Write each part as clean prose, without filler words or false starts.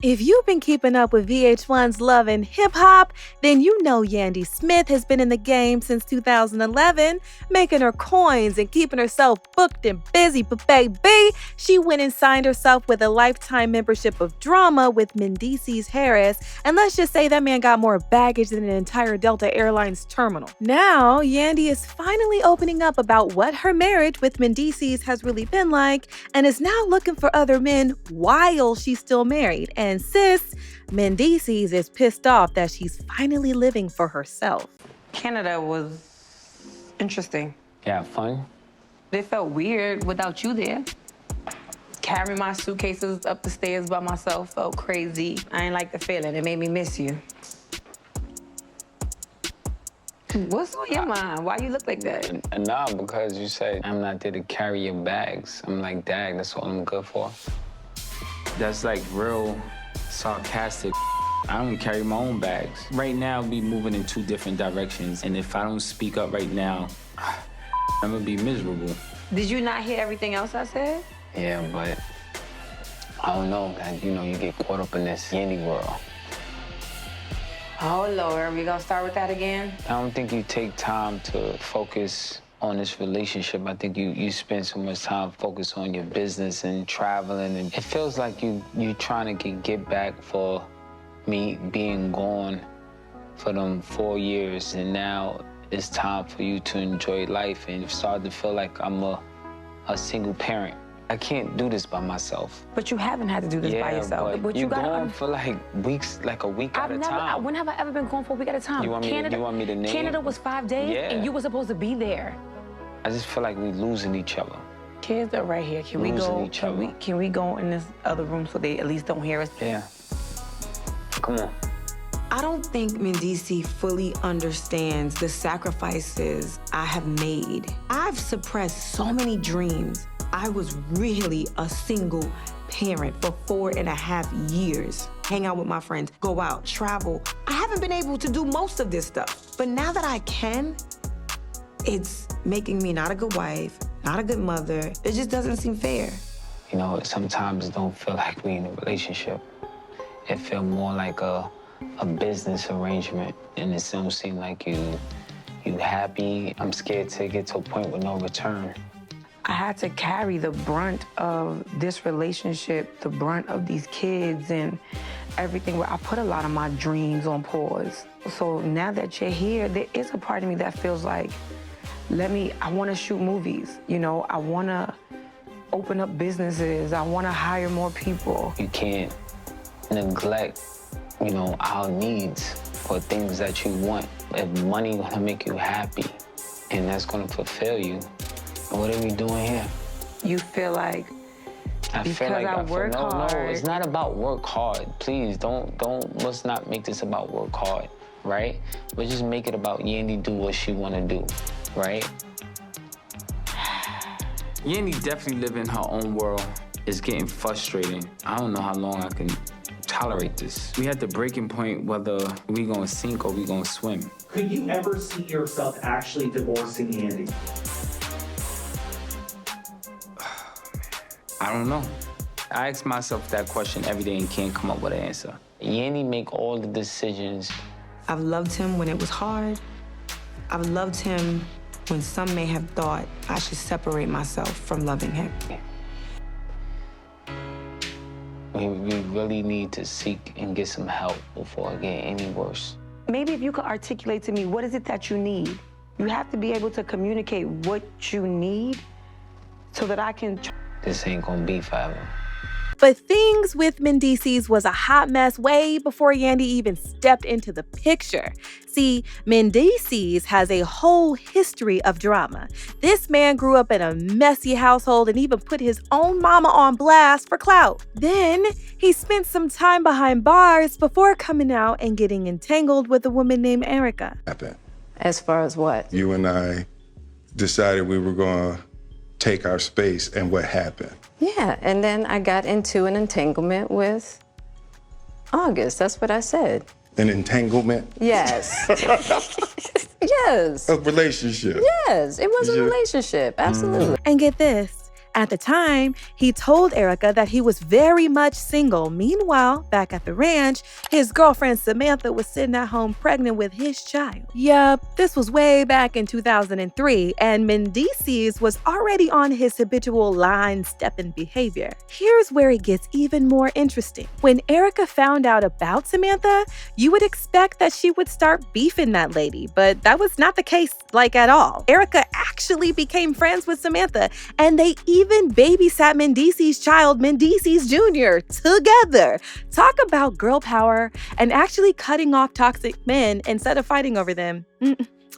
If you've been keeping up with VH1's Love and Hip Hop, then you know Yandy Smith has been in the game since 2011, making her coins and keeping herself booked and busy. But baby, she went and signed herself with a lifetime membership of Drama with Mendeecees Harris, and let's just say that man got more baggage than an entire Delta Airlines terminal. Now, Yandy is finally opening up about what her marriage with Mendeecees has really been like, and is now looking for other men while she's still married. And sis, Mendeecees is pissed off that she's finally living for herself. Canada was interesting. Yeah, fun. It felt weird without you there. Carrying my suitcases up the stairs by myself felt crazy. I ain't like the feeling. It made me miss you. What's on your mind? Why you look like that? Nah, because you said I'm not there to carry your bags. I'm like, dang, that's all I'm good for. That's like real sarcastic. I don't carry my own bags. Right now, we moving in two different directions, and if I don't speak up right now, I'm gonna be miserable. Did you not hear everything else I said? Yeah, but I don't know. You get caught up in this Yandy world. Oh, Lord, we gonna start with that again? I don't think you take time to focus on this relationship. I think you spend so much time focused on your business and traveling, and it feels like you're trying to get back for me being gone for them 4 years, and now it's time for you to enjoy life, and you start to feel like I'm a single parent. I can't do this by myself. But you haven't had to do this by yourself. But you're gone for like weeks, like a week at a time. When have I ever been gone for a week at a time? You want me to name? Canada was 5 days, Yeah. and you were supposed to be there. I just feel like we're losing each other. Kids are right here. Can we go in this other room so they at least don't hear us? Yeah. Come on. I don't think Mendeecees fully understands the sacrifices I have made. I've suppressed so many dreams. I was really a single parent for 4.5 years. Hang out with my friends, go out, travel. I haven't been able to do most of this stuff. But now that I can, it's making me not a good wife, not a good mother. It just doesn't seem fair. You know, sometimes it don't feel like we in a relationship. It feel more like a business arrangement, and it don't seem like you happy. I'm scared to get to a point with no return. I had to carry the brunt of this relationship, the brunt of these kids and everything, where I put a lot of my dreams on pause. So now that you're here, there is a part of me that feels like, I want to shoot movies, I want to open up businesses, I want to hire more people. You can't neglect, our needs for things that you want. If money gonna make you happy and that's gonna fulfill you, what are we doing here? You feel like I work hard. No, it's not about work hard. Please, let's not make this about work hard, right? But just make it about Yandy do what she wanna do, right? Yandy definitely live in her own world. It's getting frustrating. I don't know how long I can tolerate this. We had the breaking point whether we gonna sink or we gonna swim. Could you ever see yourself actually divorcing Yandy? I don't know. I ask myself that question every day and can't come up with an answer. Yandy make all the decisions. I've loved him when it was hard. I've loved him when some may have thought I should separate myself from loving him. We really need to seek and get some help before it get any worse. Maybe if you could articulate to me, what is it that you need? You have to be able to communicate what you need so that I can... This ain't gonna be forever. But things with Mendeecees was a hot mess way before Yandy even stepped into the picture. See, Mendeecees has a whole history of drama. This man grew up in a messy household and even put his own mama on blast for clout. Then he spent some time behind bars before coming out and getting entangled with a woman named Erica. As far as what? You and I decided we were going to take our space, and what happened? Yeah, and then I got into an entanglement with August. That's what I said. An entanglement? Yes. Yes. A relationship? Yes, it was a relationship, absolutely. And get this, At the time, he told Erica that he was very much single. Meanwhile, back at the ranch, his girlfriend Samantha was sitting at home pregnant with his child. Yup, this was way back in 2003, and Mendeecees was already on his habitual line-stepping behavior. Here's where it gets even more interesting. When Erica found out about Samantha, you would expect that she would start beefing that lady, but that was not the case, at all. Erica actually became friends with Samantha, and they even babysat Mendeecees' child, Mendeecees Jr., together. Talk about girl power and actually cutting off toxic men instead of fighting over them.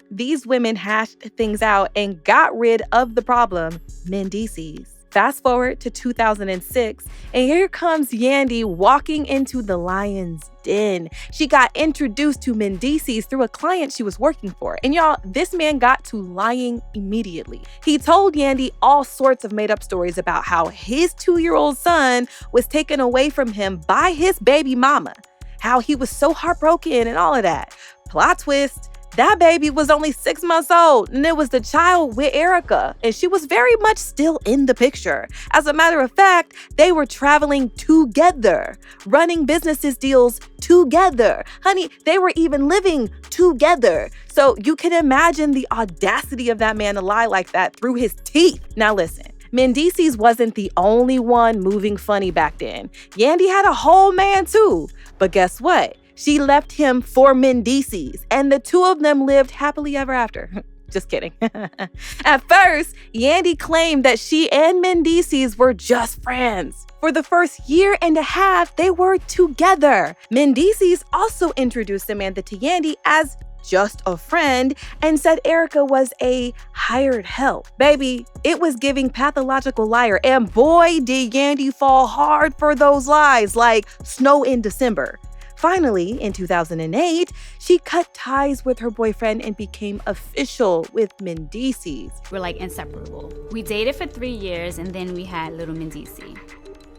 These women hashed things out and got rid of the problem, Mendeecees. Fast forward to 2006, and here comes Yandy walking into the lion's den. She got introduced to Mendeecees through a client she was working for. And y'all, this man got to lying immediately. He told Yandy all sorts of made-up stories about how his 2-year-old son was taken away from him by his baby mama, how he was so heartbroken and all of that. Plot twist. That baby was only 6 months old, and it was the child with Erica, and she was very much still in the picture. As a matter of fact, they were traveling together, running businesses deals together. Honey, they were even living together. So you can imagine the audacity of that man to lie like that through his teeth. Now listen. Mendeecees wasn't the only one moving funny back then. Yandy had a whole man too. But guess what? She left him for Mendeecees, and the two of them lived happily ever after. Just kidding. At first, Yandy claimed that she and Mendeecees were just friends. For the first year and a half, they were together. Mendeecees also introduced Samantha to Yandy as just a friend and said Erica was a hired help. Baby, it was giving pathological liar, and boy, did Yandy fall hard for those lies like snow in December. Finally, in 2008, she cut ties with her boyfriend and became official with Mendeecees. We're inseparable. We dated for 3 years, and then we had little Mendeecees.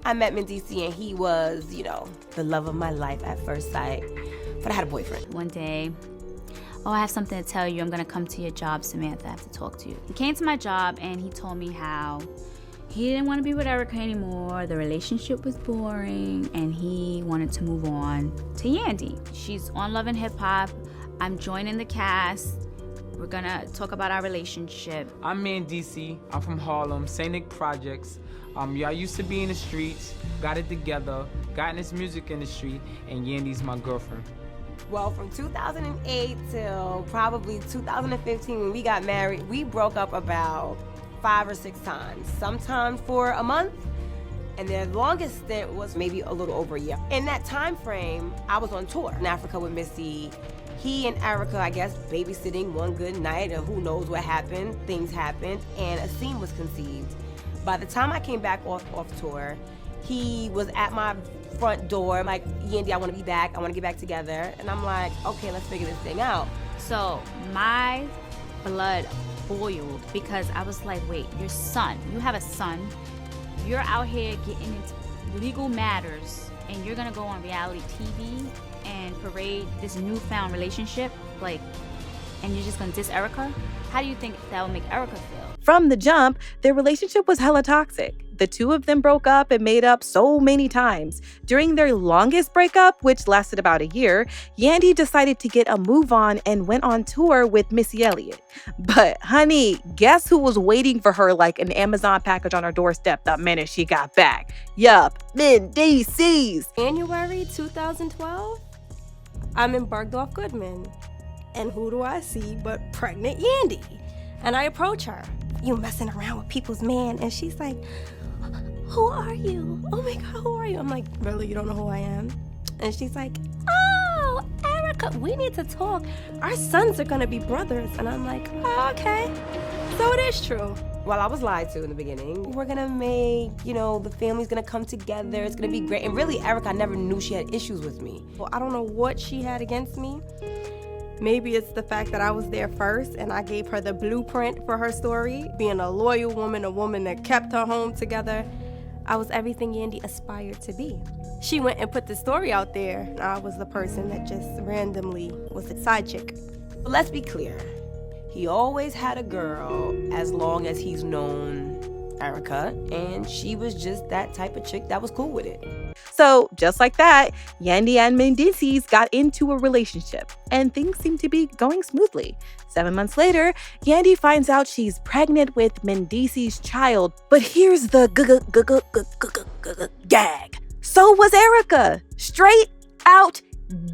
I met Mendeecees, and he was, the love of my life at first sight. But I had a boyfriend. One day, I have something to tell you. I'm gonna come to your job, Samantha. I have to talk to you. He came to my job, and he told me how he didn't want to be with Erica anymore. The relationship was boring, and he wanted to move on to Yandy. She's on Love and Hip Hop. I'm joining the cast. We're gonna talk about our relationship. I'm Mendeecees. I'm from Harlem, St. Nick Projects. Y'all used to be in the streets, got it together, got in this music industry, and Yandy's my girlfriend. Well, from 2008 till probably 2015 when we got married, we broke up about 5 or 6 times, sometimes for a month, and the longest stint was maybe a little over a year. In that time frame, I was on tour in Africa with Missy. He and Erica, I guess, babysitting one good night, and who knows what happened. Things happened, and a scene was conceived. By the time I came back off tour, he was at my front door. I'm like, Yandy, I want to be back. I want to get back together. And I'm like, okay, let's figure this thing out. So my blood boiled because I was like, wait, your son, you have a son, you're out here getting into legal matters, and you're gonna go on reality TV and parade this newfound relationship, and you're just gonna diss Erica? How do you think that will make Erica feel? From the jump, their relationship was hella toxic. The two of them broke up and made up so many times. During their longest breakup, which lasted about a year, Yandy decided to get a move on and went on tour with Missy Elliott. But honey, guess who was waiting for her like an Amazon package on her doorstep the minute she got back? Yup, Mendeecees. January 2012, I'm in Bergdorf Goodman. And who do I see but pregnant Yandy? And I approach her. You messing around with people's man? And she's like, who are you? Oh my God, who are you? I'm like, really, you don't know who I am? And she's like, oh, Erica, we need to talk. Our sons are gonna be brothers. And I'm like, oh, okay. So it is true. Well, I was lied to in the beginning. We're gonna make, the family's gonna come together. It's gonna be great. And really, Erica, I never knew she had issues with me. Well, I don't know what she had against me. Maybe it's the fact that I was there first and I gave her the blueprint for her story. Being a loyal woman, a woman that kept her home together. I was everything Yandy aspired to be. She went and put the story out there. I was the person that just randomly was a side chick. But let's be clear. He always had a girl as long as he's known Erica, and she was just that type of chick that was cool with it. So, just like that, Yandy and Mendeecees got into a relationship, and things seem to be going smoothly. 7 months later, Yandy finds out she's pregnant with Mendeecees' child, but here's the gag. So was Erica. Straight out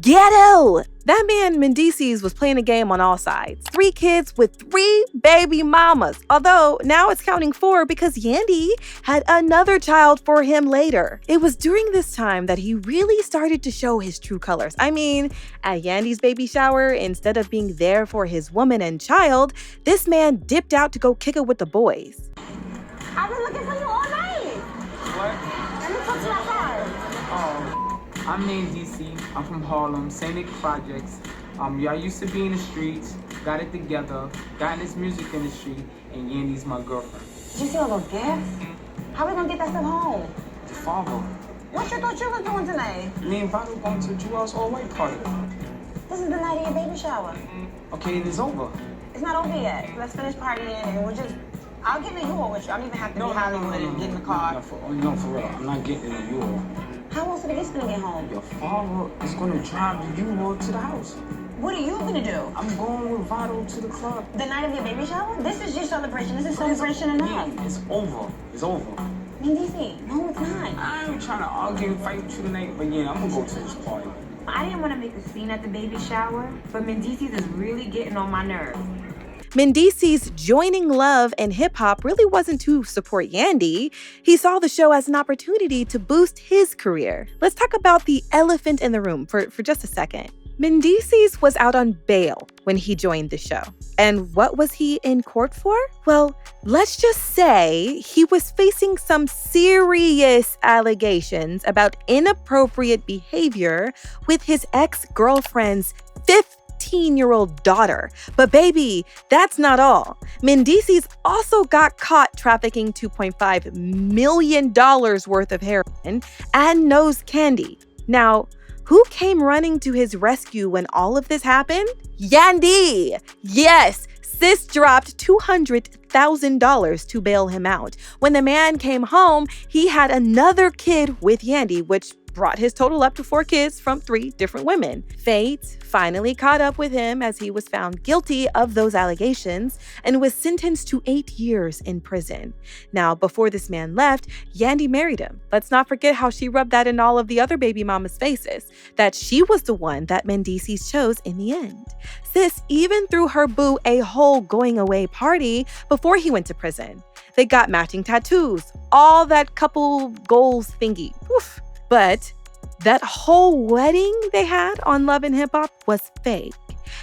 ghetto. That man Mendeecees was playing a game on all sides. 3 kids with 3 baby mamas. Although now it's counting 4 because Yandy had another child for him later. It was during this time that he really started to show his true colors. I mean, at Yandy's baby shower, instead of being there for his woman and child, this man dipped out to go kick it with the boys. I've been looking for you all night. What? Let me talk to my car. Oh. I'm Mendeecees. I'm from Harlem, Scenic Projects. Y'all used to be in the streets, got it together, got in this music industry, and Yandy's my girlfriend. Did you see all those gifts? How we gonna get that stuff home? The father. What you thought you was doing tonight? Me and Vado going to the Jewel's all-white party. This is the night of your baby shower. Okay, it is over. It's not over yet. Let's finish partying and we'll just... I'll get in a U-Haul with you. I don't even have to be Hollywood and get in the car. No, for real. I'm not getting in a U-Haul. How else are the kids gonna get home? Your father is gonna drive the U-Haul to the house. What are you gonna do? I'm going with Vado to the club. The night of your baby shower? This is your celebration. This is celebration enough. Yeah, it's over. It's over. Mendeecees, no, it's not. I ain't trying to argue and fight with you tonight, but yeah, I'm gonna go to this party. I didn't want to make a scene at the baby shower, but Mendeecees is really getting on my nerves. Mendeecees joining Love and Hip Hop really wasn't to support Yandy. He saw the show as an opportunity to boost his career. Let's talk about the elephant in the room for just a second. Mendeecees was out on bail when he joined the show. And what was he in court for? Well, let's just say he was facing some serious allegations about inappropriate behavior with his ex-girlfriend's 15-year-old daughter. But baby, that's not all. Mendeecees also got caught trafficking $2.5 million worth of heroin and nose candy. Now, who came running to his rescue when all of this happened? Yandy! Yes, sis dropped $200,000 to bail him out. When the man came home, he had another kid with Yandy, which brought his total up to 4 kids from 3 different women. Fate finally caught up with him as he was found guilty of those allegations and was sentenced to 8 years in prison. Now, before this man left, Yandy married him. Let's not forget how she rubbed that in all of the other baby mamas' faces, that she was the one that Mendeecees chose in the end. Sis even threw her boo a whole going away party before he went to prison. They got matching tattoos, all that couple goals thingy. Oof. But that whole wedding they had on Love and Hip Hop was fake.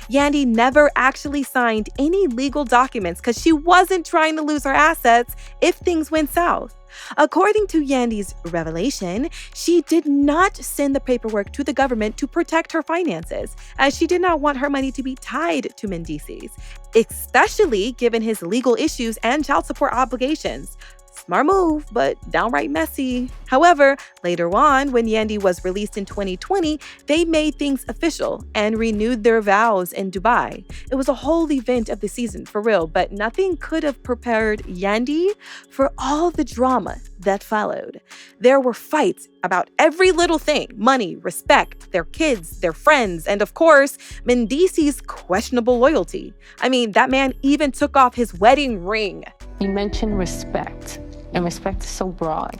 Yandy never actually signed any legal documents because she wasn't trying to lose her assets if things went south. According to Yandy's revelation, she did not send the paperwork to the government to protect her finances, as she did not want her money to be tied to Mendeecees, especially given his legal issues and child support obligations. Smart move, but downright messy. However, later on, when Yandy was released in 2020, they made things official and renewed their vows in Dubai. It was a whole event of the season, for real, but nothing could have prepared Yandy for all the drama that followed. There were fights about every little thing: money, respect, their kids, their friends, and of course, Mendeecees' questionable loyalty. I mean, that man even took off his wedding ring. You mentioned respect. And respect is so broad.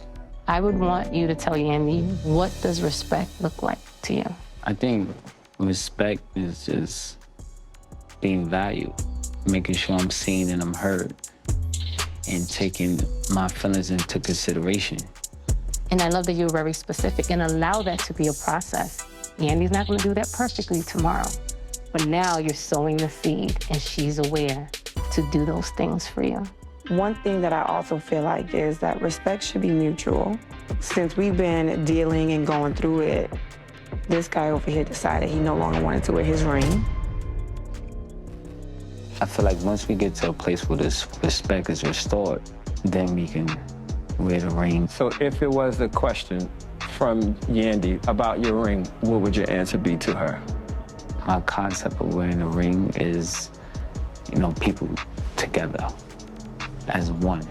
I would want you to tell Yandy, what does respect look like to you? I think respect is just being valued, making sure I'm seen and I'm heard, and taking my feelings into consideration. And I love that you're very specific and allow that to be a process. Yandy's not going to do that perfectly tomorrow. But now you're sowing the seed and she's aware to do those things for you. One thing that I also feel like is that respect should be mutual. Since we've been dealing and going through it, this guy over here decided he no longer wanted to wear his ring. I feel like once we get to a place where this respect is restored, then we can wear the ring. So if it was a question from Yandy about your ring, what would your answer be to her? My concept of wearing a ring is, people together as one.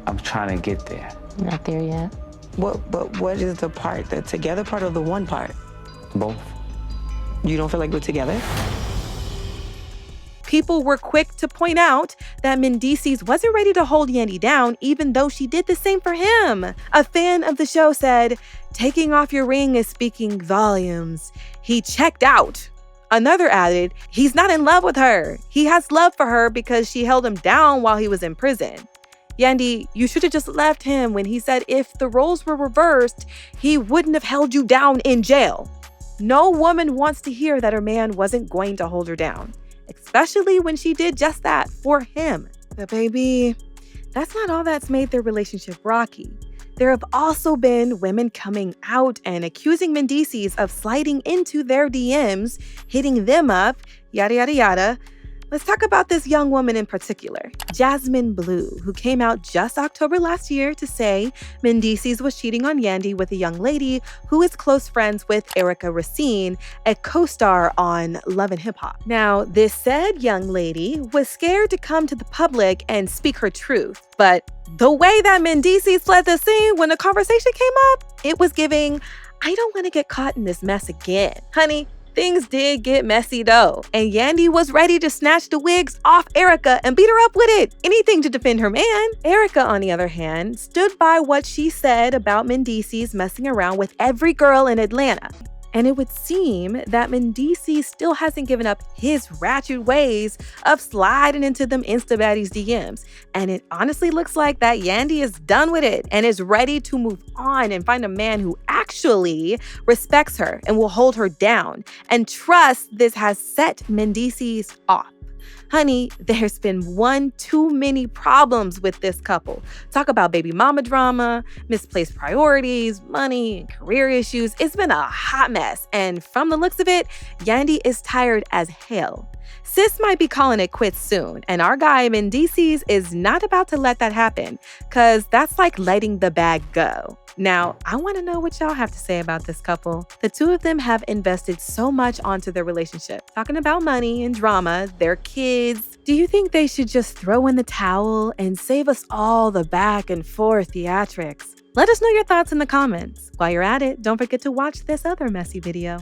I'm trying to get there. Not there yet. But what is the part, the together part or the one part? Both. You don't feel like we're together? People were quick to point out that Mendeecees wasn't ready to hold Yandy down, even though she did the same for him. A fan of the show said, "Taking off your ring is speaking volumes. He checked out." Another added, "He's not in love with her. He has love for her because she held him down while he was in prison." Yandy, you should have just left him when he said if the roles were reversed, he wouldn't have held you down in jail. No woman wants to hear that her man wasn't going to hold her down, especially when she did just that for him. But baby, that's not all that's made their relationship rocky. There have also been women coming out and accusing Mendeecees of sliding into their DMs, hitting them up, yada, yada, yada. Let's talk about this young woman in particular, Jasmine Blue, who came out just October last year to say Mendeecees was cheating on Yandy with a young lady who is close friends with Erica Racine, a co-star on Love and Hip Hop. Now, this said young lady was scared to come to the public and speak her truth, but the way that Mendeecees fled the scene when the conversation came up, it was giving, I don't want to get caught in this mess again. Honey, things did get messy though, and Yandy was ready to snatch the wigs off Erica and beat her up with it. Anything to defend her man. Erica, on the other hand, stood by what she said about Mendeecees messing around with every girl in Atlanta. And it would seem that Mendeecees still hasn't given up his ratchet ways of sliding into them Instabaddies DMs. And it honestly looks like that Yandy is done with it and is ready to move on and find a man who actually respects her and will hold her down. And trust this has set Mendeecees off. Honey, there's been one too many problems with this couple. Talk about baby mama drama, misplaced priorities, money, and career issues. It's been a hot mess. And from the looks of it, Yandy is tired as hell. Sis might be calling it quits soon, and our guy Mendeecees is not about to let that happen, because that's like letting the bag go. Now, I want to know what y'all have to say about this couple. The two of them have invested so much onto their relationship, talking about money and drama, their kids. Do you think they should just throw in the towel and save us all the back and forth theatrics? Let us know your thoughts in the comments. While you're at it, don't forget to watch this other messy video.